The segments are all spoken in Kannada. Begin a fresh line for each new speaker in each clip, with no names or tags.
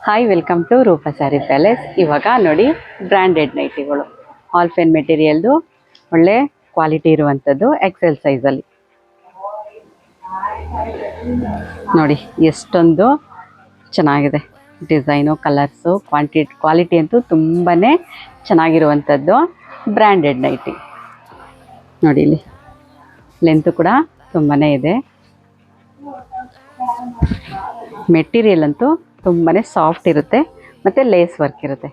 ಹಾಯ್, ವೆಲ್ಕಮ್ ಟು ರೂಪ ಸ್ಯಾರಿ ಪ್ಯಾಲೇಸ್. ಇವಾಗ ನೋಡಿ, ಬ್ರ್ಯಾಂಡೆಡ್ ನೈಟಿಗಳು ಆಲ್ಫೆನ್ ಮೆಟೀರಿಯಲ್ದು ಒಳ್ಳೆ ಕ್ವಾಲಿಟಿ ಇರುವಂಥದ್ದು ಎಕ್ಸೆಲ್ ಸೈಜಲ್ಲಿ ನೋಡಿ ಎಷ್ಟೊಂದು ಚೆನ್ನಾಗಿದೆ. ಡಿಸೈನು, ಕಲರ್ಸು, ಕ್ವಾಲಿಟಿ ಅಂತೂ ತುಂಬಾ ಚೆನ್ನಾಗಿರುವಂಥದ್ದು ಬ್ರ್ಯಾಂಡೆಡ್ ನೈಟಿ. ನೋಡಿ ಇಲ್ಲಿ ಲೆಂತು ಕೂಡ ತುಂಬಾ ಇದೆ. ಮೆಟೀರಿಯಲ್ ಅಂತೂ ತುಂಬಾ ಸಾಫ್ಟ್ ಇರುತ್ತೆ ಮತ್ತು ಲೇಸ್ ವರ್ಕ್ ಇರುತ್ತೆ.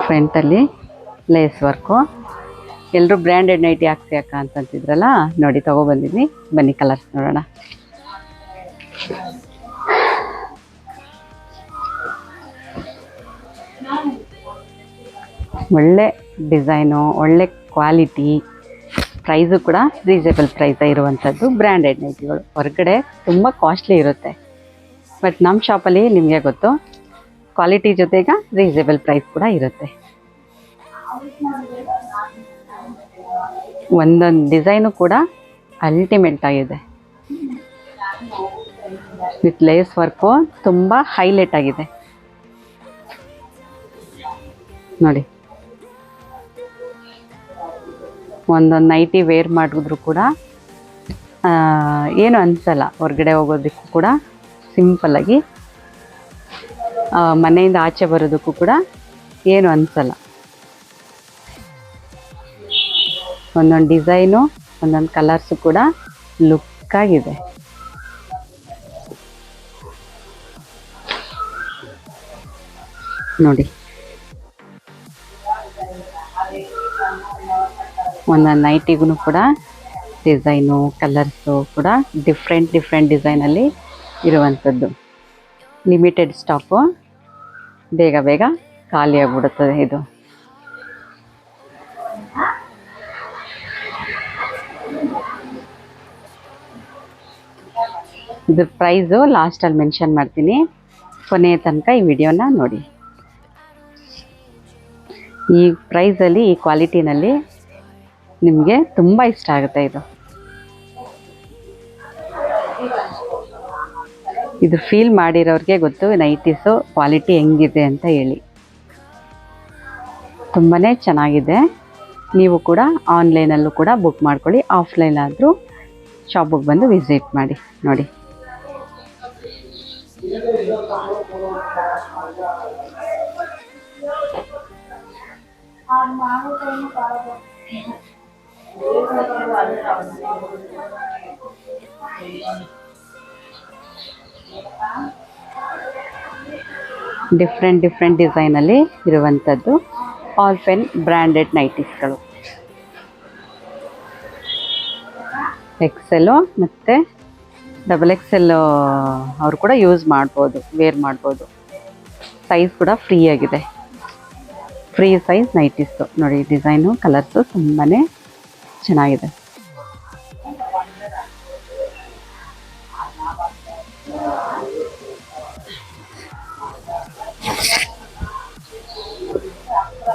ಫ್ರಂಟಲ್ಲಿ ಲೇಸ್ ವರ್ಕು. ಎಲ್ಲರೂ ಬ್ರ್ಯಾಂಡೆಡ್ ನೈಟಿ ಹಾಕ್ಸಿ ಅಕ್ಕ ಅಂತಂತಿದ್ರಲ್ಲ, ನೋಡಿ ತೊಗೊಬಂದಿದ್ವಿ. ಬನ್ನಿ ಕಲರ್ಸ್ ನೋಡೋಣ. ಒಳ್ಳೆ ಡಿಸೈನು, ಒಳ್ಳೆ ಕ್ವಾಲಿಟಿ, ಪ್ರೈಸು ಕೂಡ ರೀಸನೇಬಲ್ ಪ್ರೈಸ್ ಇರುವಂಥದ್ದು ಬ್ರ್ಯಾಂಡೆಡ್ ನೈಟಿಗಳು. ಹೊರಗಡೆ ತುಂಬ ಕಾಸ್ಟ್ಲಿ ಇರುತ್ತೆ, ಬಟ್ ನಮ್ಮ ಶಾಪಲ್ಲಿ ನಿಮಗೆ ಗೊತ್ತು, ಕ್ವಾಲಿಟಿ ಜೊತೆಗೆ ರೀಸನೇಬಲ್ ಪ್ರೈಸ್ ಕೂಡ ಇರುತ್ತೆ. ಒಂದೊಂದು ಡಿಸೈನು ಕೂಡ ಅಲ್ಟಿಮೇಟ್ ಆಗಿದೆ. ವಿತ್ ಲೇಸ್ ವರ್ಕು ತುಂಬ ಹೈಲೈಟ್ ಆಗಿದೆ ನೋಡಿ. ಒಂದೊಂದು ನೈಟಿ ವೇರ್ ಮಾಡಿದ್ರು ಕೂಡ ಏನು ಅನಿಸಲ್ಲ. ಹೊರಗಡೆ ಹೋಗೋದಕ್ಕೂ ಕೂಡ ಸಿಂಪಲ್ಲಾಗಿ, ಮನೆಯಿಂದ ಆಚೆ ಬರೋದಕ್ಕೂ ಕೂಡ ಏನು ಅನಿಸಲ್ಲ. ಒಂದೊಂದು ಡಿಸೈನು, ಒಂದೊಂದು ಕಲರ್ಸು ಕೂಡ ಲುಕ್ಕಾಗಿದೆ. ನೋಡಿ, ಒಂದೊಂದು ನೈಟಿಗೂ ಕೂಡ ಡಿಸೈನು, ಕಲರ್ಸು ಕೂಡ ಡಿಫ್ರೆಂಟ್ ಡಿಸೈನಲ್ಲಿ ಇರುವಂಥದ್ದು. ಲಿಮಿಟೆಡ್ ಸ್ಟಾಕು, ಬೇಗ ಬೇಗ ಖಾಲಿ ಆಗಿಬಿಡುತ್ತದೆ ಇದು. ಇದ್ರ ಪ್ರೈಸು ಲಾಸ್ಟಲ್ಲಿ ಮೆನ್ಷನ್ ಮಾಡ್ತೀನಿ, ಕೊನೆಯ ತನಕ ಈ ವಿಡಿಯೋನ ನೋಡಿ. ಈ ಪ್ರೈಸಲ್ಲಿ, ಈ ಕ್ವಾಲಿಟಿನಲ್ಲಿ ನಿಮಗೆ ತುಂಬ ಇಷ್ಟ ಆಗುತ್ತೆ ಇದು ಫೀಲ್ ಮಾಡಿರೋರಿಗೆ ಗೊತ್ತು ನೈಟೀಸು ಕ್ವಾಲಿಟಿ ಹೆಂಗಿದೆ ಅಂತ ಹೇಳಿ. ತುಂಬಾ ಚೆನ್ನಾಗಿದೆ. ನೀವು ಕೂಡ ಆನ್ಲೈನಲ್ಲೂ ಕೂಡ ಬುಕ್ ಮಾಡ್ಕೊಳ್ಳಿ, ಆಫ್ಲೈನ್ ಆದರೂ ಶಾಪಿಗೆ ಬಂದು ವಿಸಿಟ್ ಮಾಡಿ. ನೋಡಿ, ಡಿಫ್ರೆಂಟ್ ಡಿಸೈನಲ್ಲಿ ಇರುವಂಥದ್ದು ಆಲ್ಫೆನ್ ಬ್ರ್ಯಾಂಡೆಡ್ ನೈಟೀಸ್ಗಳು. ಎಕ್ಸೆಲ್ಲು ಮತ್ತು XXL ಅವರು ಕೂಡ ಯೂಸ್ ಮಾಡ್ಬೋದು, ವೇರ್ ಮಾಡ್ಬೋದು. ಸೈಜ್ ಕೂಡ ಫ್ರೀ ಆಗಿದೆ, ಫ್ರೀ ಸೈಜ್ ನೈಟೀಸು. ನೋಡಿ, ಡಿಸೈನು, ಕಲರ್ಸು ತುಂಬಾ ಚೆನ್ನಾಗಿದೆ.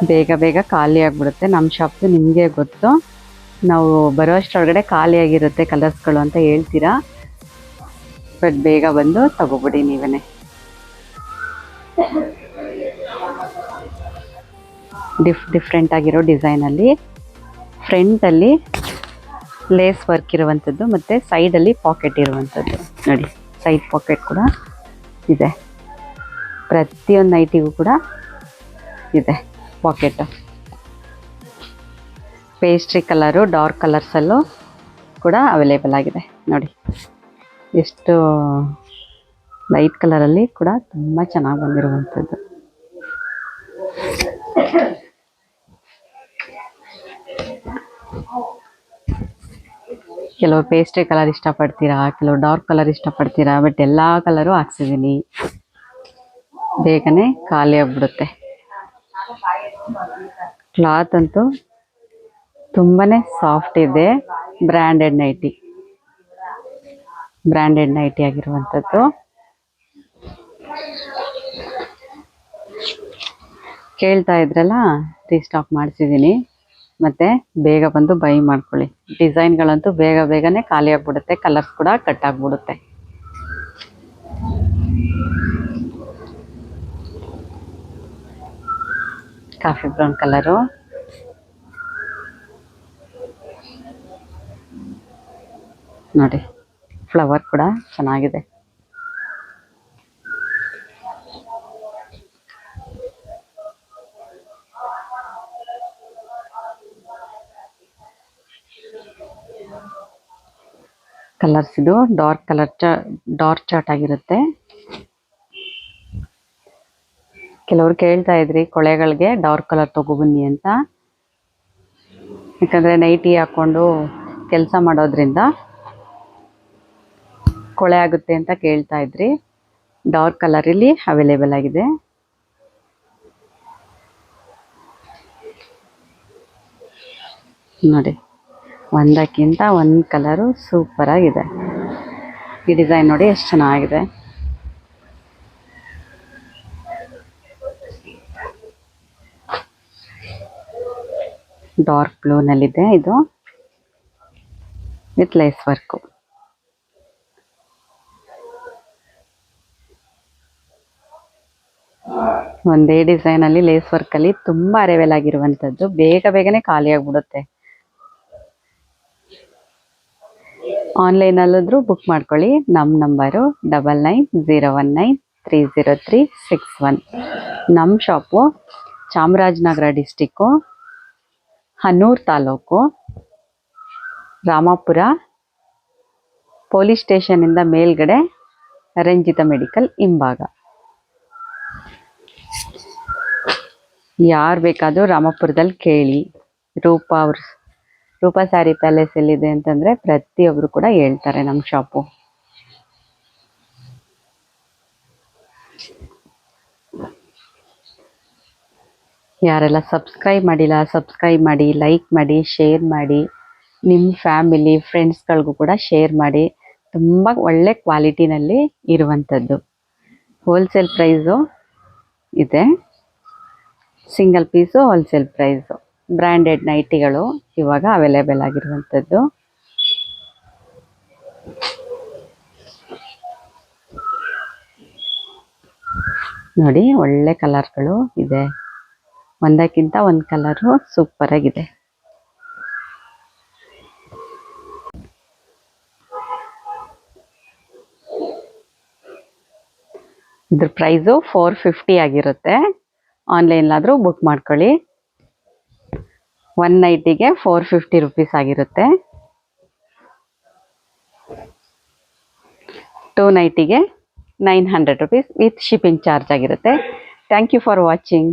ಬೇಗ ಬೇಗ ಖಾಲಿ ಆಗಿಬಿಡುತ್ತೆ ನಮ್ಮ ಶಾಪ್ದು, ನಿಮಗೆ ಗೊತ್ತು. ನಾವು ಬರೋಷ್ಟರೊಳಗಡೆ ಖಾಲಿಯಾಗಿರುತ್ತೆ ಕಲರ್ಸ್ಗಳು ಅಂತ ಹೇಳ್ತೀರಾ, ಬಟ್ ಬೇಗ ಬಂದು ತಗೋಬಿಡಿ ನೀವೇ. ಡಿಫ್ರೆಂಟ್ ಆಗಿರೋ ಡಿಸೈನಲ್ಲಿ ಫ್ರಂಟಲ್ಲಿ ಲೇಸ್ ವರ್ಕ್ ಇರುವಂಥದ್ದು ಮತ್ತು ಸೈಡಲ್ಲಿ ಪಾಕೆಟ್ ಇರುವಂಥದ್ದು. ನೋಡಿ, ಸೈಡ್ ಪಾಕೆಟ್ ಕೂಡ ಇದೆ. ಪ್ರತಿಯೊಂದು ನೈಟಿಗೂ ಕೂಡ ಇದೆ ಪಾಕೆಟ್. ಪೇಸ್ಟ್ರಿ ಕಲರು, ಡಾರ್ಕ್ ಕಲರ್ಸಲ್ಲೂ ಕೂಡ ಅವೈಲೇಬಲ್ ಆಗಿದೆ. ನೋಡಿ, ಎಷ್ಟು ಲೈಟ್ ಕಲರಲ್ಲಿ ಕೂಡ ತುಂಬ ಚೆನ್ನಾಗಿ ಬಂದಿರುವಂಥದ್ದು. ಕೆಲವು ಪೇಸ್ಟ್ರಿ ಕಲರ್ ಇಷ್ಟಪಡ್ತೀರಾ, ಕೆಲವು ಡಾರ್ಕ್ ಕಲರ್ ಇಷ್ಟಪಡ್ತೀರಾ, ಬಟ್ ಎಲ್ಲ ಕಲರು ಹಾಕ್ಸಿದ್ದೀನಿ. ಬೇಗನೆ ಖಾಲಿ ಆಗಿಬಿಡುತ್ತೆ. ಕ್ಲಾತ್ ಅಂತೂ ತುಂಬಾ ಸಾಫ್ಟ್ ಇದೆ. ಬ್ರ್ಯಾಂಡೆಡ್ ನೈಟಿ ಆಗಿರುವಂಥದ್ದು. ಕೇಳ್ತಾ ಇದ್ರಲ್ಲ, ರೀಸ್ಟಾಕ್ ಮಾಡಿಸಿದ್ದೀನಿ. ಮತ್ತು ಬೇಗ ಬಂದು ಬೈ ಮಾಡ್ಕೊಳ್ಳಿ. ಡಿಸೈನ್ಗಳಂತೂ ಬೇಗನೆ ಖಾಲಿ ಆಗಿಬಿಡುತ್ತೆ, ಕಲರ್ಸ್ ಕೂಡ ಕಟ್ ಆಗಿಬಿಡುತ್ತೆ. Coffee brown colour. ನೋಡಿ ಫ್ಲವರ್ ಕೂಡ ಚೆನ್ನಾಗಿದೆ. ಕಲರ್ಸ್ ಇದು ಡಾರ್ಕ್ ಕಲರ್ ಡಾರ್ಕ್ ಚಾರ್ಟ್ ಆಗಿರುತ್ತೆ. ಕೆಲವರು ಕೇಳ್ತಾ ಇದ್ರಿ ಕೊಳೆಗಳಿಗೆ ಡಾರ್ಕ್ ಕಲರ್ ತಗೊಬನ್ನಿ ಅಂತ. ಯಾಕಂದರೆ ನೈಟಿ ಹಾಕ್ಕೊಂಡು ಕೆಲಸ ಮಾಡೋದ್ರಿಂದ ಕೊಳೆ ಆಗುತ್ತೆ ಅಂತ ಕೇಳ್ತಾ ಇದ್ರಿ. ಡಾರ್ಕ್ ಕಲರ್ ಇಲ್ಲಿ ಅವೈಲೇಬಲ್ ಆಗಿದೆ. ನೋಡಿ ಒಂದಕ್ಕಿಂತ ಒಂದು ಕಲರು ಸೂಪರ್ ಆಗಿದೆ. ಈ ಡಿಸೈನ್ ನೋಡಿ ಎಷ್ಟು ಚೆನ್ನಾಗಿದೆ. ಡಾರ್ಕ್ ಬ್ಲೂನಲ್ಲಿದೆ ಇದು ವಿತ್ ಲೇಸ್ ವರ್ಕು. ಒಂದೇ ಡಿಸೈನಲ್ಲಿ ಲೇಸ್ ವರ್ಕಲ್ಲಿ ತುಂಬ ಅರೇವೆಲ್ ಆಗಿರುವಂಥದ್ದು. ಬೇಗನೆ ಖಾಲಿ ಆಗಿಬಿಡುತ್ತೆ. ಆನ್ಲೈನಲ್ಲಾದರೂ ಬುಕ್ ಮಾಡ್ಕೊಳ್ಳಿ. ನಮ್ಮ ನಂಬರು 9901930361. ನಮ್ಮ shop Chamarajanagar district, Hanur taluk, Ramapura police ಸ್ಟೇಷನಿಂದ ಮೇಲ್ಗಡೆ ರಂಜಿತಾ ಮೆಡಿಕಲ್ ಹಿಂಭಾಗ. ಯಾರು ಬೇಕಾದರೂ ರಾಮಾಪುರದಲ್ಲಿ ಕೇಳಿ. ರೂಪಾ ಸ್ಯಾರಿ ಪ್ಯಾಲೇಸ್ ಎಲ್ಲಿದೆ ಅಂತಂದರೆ ಪ್ರತಿಯೊಬ್ಬರು ಕೂಡ ಹೇಳ್ತಾರೆ ನಮ್ಮ ಶಾಪು. ಯಾರೆಲ್ಲ ಸಬ್ಸ್ಕ್ರೈಬ್ ಮಾಡಿಲ್ಲ ಸಬ್ಸ್ಕ್ರೈಬ್ ಮಾಡಿ, ಲೈಕ್ ಮಾಡಿ, ಶೇರ್ ಮಾಡಿ. ನಿಮ್ಮ ಫ್ಯಾಮಿಲಿ ಫ್ರೆಂಡ್ಸ್ಗಳಿಗೂ ಕೂಡ ಶೇರ್ ಮಾಡಿ. ತುಂಬ ಒಳ್ಳೆ ಕ್ವಾಲಿಟಿನಲ್ಲಿ ಇರುವಂಥದ್ದು. ಹೋಲ್ಸೇಲ್ ಪ್ರೈಸು ಇದೆ, single piece wholesale price. Branded ನೈಟಿಗಳು ಇವಾಗ ಅವೈಲೇಬಲ್ ಆಗಿರುವಂಥದ್ದು. ನೋಡಿ ಒಳ್ಳೆ ಕಲರ್ಗಳು ಇದೆ. ಒಂದಕ್ಕಿಂತ ಒಂದು ಕಲರು ಸೂಪರ್ ಆಗಿದೆ. ಇದ್ರ ಪ್ರೈಸು 450 ಆಗಿರುತ್ತೆ. ಆನ್ಲೈನ್ಲಾದರೂ ಬುಕ್ ಮಾಡ್ಕೊಳ್ಳಿ. 1 ನೈಟಿಗೆ 450 ರುಪೀಸ್ ಆಗಿರುತ್ತೆ. 2 ನೈಟಿಗೆ 900 ರುಪೀಸ್ ವಿತ್ ಶಿಪ್ಪಿಂಗ್ ಚಾರ್ಜ್ ಆಗಿರುತ್ತೆ. Thank you for watching.